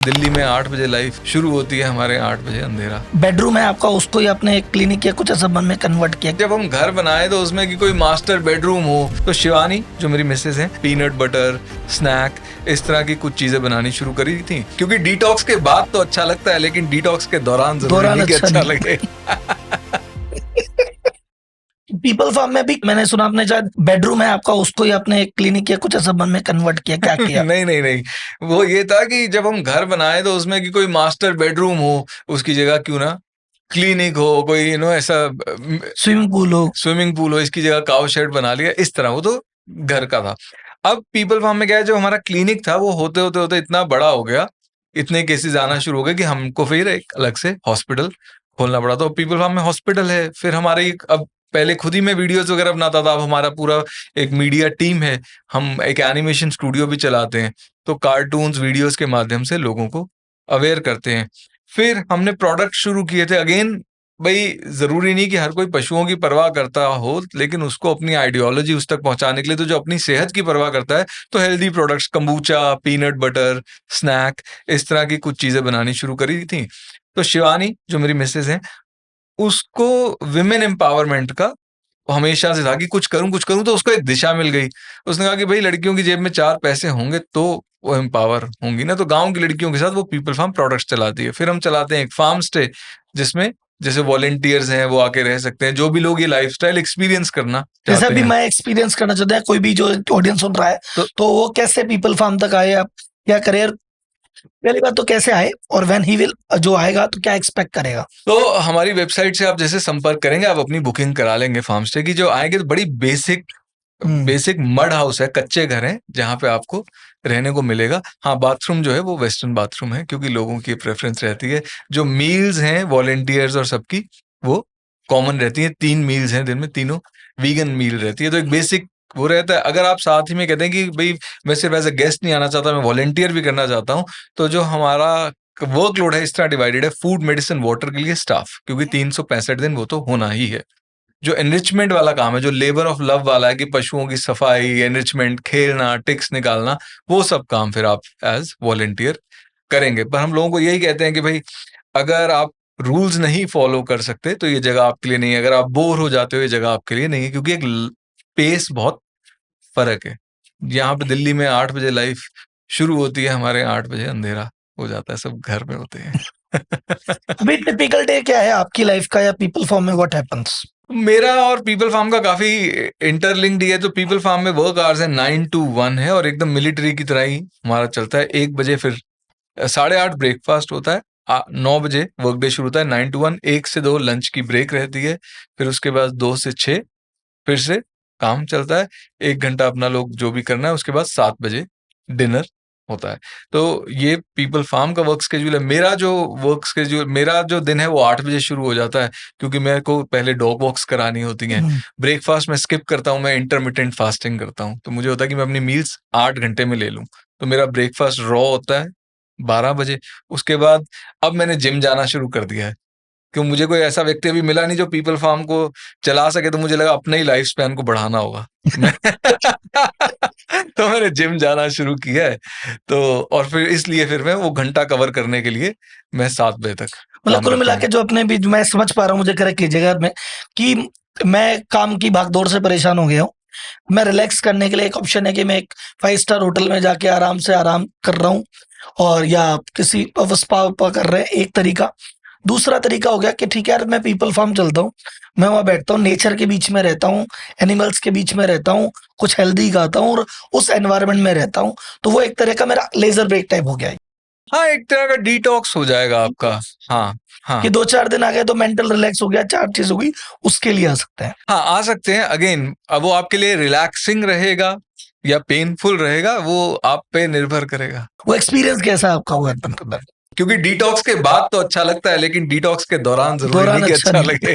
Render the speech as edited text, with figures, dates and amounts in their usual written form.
दिल्ली में 8 बजे लाइफ शुरू होती है, हमारे 8 बजे अंधेरा। बेडरूम है आपका, उसको ही आपने एक क्लिनिक या कुछ ऐसा मन में कन्वर्ट किया? जब हम घर बनाए तो उसमें कि कोई मास्टर बेडरूम हो, तो शिवानी जो मेरी मिसेज है, पीनट बटर, स्नैक, इस तरह की कुछ चीजें बनानी शुरू करी थी। क्योंकि डिटॉक्स के बाद तो अच्छा लगता है, लेकिन डिटॉक्स के दौरान जरूरी नहीं कि अच्छा लगे। पीपल फार्म में भी मैंने सुना आपने शायद बेडरूम है आपका, उसको ही आपने एक क्लिनिक या कुछ ऐसा मन में कन्वर्ट किया, क्या किया? नहीं, वो ये था कि जब हम घर बनाए तो उसमें कि कोई मास्टर बेडरूम हो, उसकी जगह क्यों ना क्लिनिक हो, कोई ऐसा स्विमिंग पूल हो, इसकी जगह काउ शेड बना लिया, इस तरह। वो तो घर का था। अब पीपल फार्म में क्या है, जो हमारा क्लिनिक था वो होते होते इतना बड़ा हो गया, इतने केसेस आना शुरू हो गए कि हमको फिर एक अलग से हॉस्पिटल खोलना पड़ा। तो पीपल फार्म में हॉस्पिटल है, फिर हमारी अब पहले खुद ही मैं वीडियोस वगैरह बनाता था, अब हमारा पूरा एक मीडिया टीम है, हम एक एनिमेशन स्टूडियो भी चलाते हैं, तो कार्टून्स वीडियोस के माध्यम से लोगों को अवेयर करते हैं। फिर हमने प्रोडक्ट शुरू किए थे। अगेन भाई, जरूरी नहीं कि हर कोई पशुओं की परवाह करता हो, लेकिन उसको अपनी आइडियोलॉजी उस तक पहुंचाने के लिए, तो जो अपनी सेहत की परवाह करता है तो healthy products, kombucha, peanut butter, snack, इस तरह की कुछ चीजें बनानी शुरू करी थी। तो शिवानी जो मेरी मिसेज है, उसको विमेन एम्पावरमेंट का हमेशा से था कि कुछ करूं, तो उसको एक दिशा मिल गई। उसने कहा कि भाई, लड़कियों की जेब में 4 पैसे होंगे तो वो एम्पावर होंगी ना, तो गांव की लड़कियों के साथ वो पीपल फार्म प्रोडक्ट्स चलाती है। फिर हम चलाते हैं एक फार्म स्टे, जिसमें जैसे वॉलेंटियर्स हैं वो आके रह सकते हैं, जो भी लोग ये लाइफस्टाइल एक्सपीरियंस करना जैसे चाहते अभी हैं। मैं एक्सपीरियंस करना चाहता है, कोई भी जो ऑडियंस सुन रहा है, तो वो कैसे पीपल फार्म तक आए, आप क्या करियर, पहली बात तो कैसे आए, और व्हेन ही विल जो आएगा तो क्या एक्सपेक्ट करेगा? तो हमारी वेबसाइट से आप जैसे संपर्क करेंगे, आप अपनी बुकिंग करा लेंगे फार्म स्टे की। जो आएंगे तो बड़ी बेसिक मड हाउस है, कच्चे घर हैं, जहाँ पे आपको रहने को मिलेगा। हाँ, बाथरूम जो है वो वेस्टर्न बाथरूम है, क्योंकि लोगों की प्रेफरेंस रहती है। जो मील्स हैं वॉलेंटियर्स और सबकी, वो कॉमन रहती है। 3 मील्स हैं दिन में, तीनों वीगन मील रहती है। तो एक बेसिक वो रहता है। अगर आप साथ ही में कहते हैं कि भाई, मैं सिर्फ एज ए गेस्ट नहीं आना चाहता, मैं वॉलेंटियर भी करना चाहता हूँ, तो जो हमारा वर्कलोड है इस तरह डिवाइडेड है। फूड, मेडिसिन, वाटर के लिए स्टाफ, क्योंकि 365 दिन वो तो होना ही है। जो एनरिचमेंट वाला काम है, जो लेबर ऑफ लव वाला है, कि पशुओं की सफाई, एनरिचमेंट, खेलना, टिक्स निकालना, वो सब काम फिर आप एज वॉलेंटियर करेंगे। पर हम लोगों को यही कहते हैं कि भाई, अगर आप रूल्स नहीं फॉलो कर सकते तो ये जगह आपके लिए नहीं है। अगर आप बोर हो जाते हो, ये जगह आपके लिए नहीं है, क्योंकि एक पेस बहुत फर्क है। यहाँ पे दिल्ली में 8 बजे लाइफ शुरू होती है, हमारे 8 बजे अंधेरा हो जाता है, सब घर में होते हैं। अभी टिपिकल डे क्या है आपकी लाइफ का, या पीपल फार्म में व्हाट हैपेंस? मेरा और पीपल फार्म का काफी इंटरलिंक्ड है। तो पीपल फार्म में वर्क आवर्स है 9 to 1 है, और एकदम मिलिट्री की तरह ही हमारा चलता है। 1 बजे फिर 8:30 ब्रेकफास्ट होता है, 9 बजे वर्क डे शुरू होता है। 9 to 1, 1 से 2 लंच की ब्रेक रहती है, फिर उसके बाद 2 से 6 फिर से काम चलता है। 1 घंटा अपना लोग जो भी करना है, उसके बाद 7 बजे डिनर होता है। तो ये पीपल फार्म का वर्क स्केड्यूल है। मेरा जो दिन है वो 8 बजे शुरू हो जाता है, क्योंकि मेरे को पहले डॉग वॉक्स करानी होती हैं। ब्रेकफास्ट में स्किप करता हूँ, मैं इंटरमिटेंट फास्टिंग करता हूँ, तो मुझे होता है कि मैं अपनी मील्स 8 घंटे में ले लूँ। तो मेरा ब्रेकफास्ट रॉ होता है 12 बजे। उसके बाद अब मैंने जिम जाना शुरू कर दिया है, क्यों, मुझे कोई ऐसा व्यक्ति अभी मिला नहीं जो पीपल फार्म को चला सके, तो मुझे लगा अपने ही लाइफ स्पैन को बढ़ाना होगा। तो मैंने जिम जाना शुरू किया है। तो और फिर मैं वो घंटा कवर करने के लिए मैं 7 बजे तक मतलब कुल मिला के जो अपने भी, मैं समझ पा रहा हूँ, मुझे करेक्ट कीजिएगा में, कि मैं काम की भागदौड़ से परेशान हो गया हूँ, मैं रिलैक्स करने के लिए एक ऑप्शन है कि मैं एक 5 स्टार होटल में जाके आराम कर रहा हूँ, और या किसी स्पा कर रहे हैं, एक तरीका। दूसरा तरीका हो गया कि ठीक है यार, मैं पीपल फार्म चलता हूँ, मैं वहाँ बैठता हूँ, नेचर के बीच में रहता हूँ, एनिमल्स के बीच में रहता हूँ, कुछ हेल्दी खाता हूँ और उस एनवायरनमेंट में रहता हूँ। तो वो एक तरह का मेरा लेजर ब्रेक टाइप हो गया है। हाँ, एक तरह का डिटॉक्स हो जाएगा आपका। हाँ, कि 2-4 दिन आ गए तो मेंटल रिलैक्स हो गया, 4 चीज हो गई, उसके लिए आ सकते हैं। हाँ, आ सकते हैं। अगेन, अब वो आपके लिए रिलैक्सिंग रहेगा या पेनफुल रहेगा, वो आप पे निर्भर करेगा। वो एक्सपीरियंस कैसा आपका हुआ है? क्योंकि डिटॉक्स के बाद तो अच्छा लगता है, लेकिन डिटॉक्स के दौरान जरूरी नहीं कि अच्छा लगे।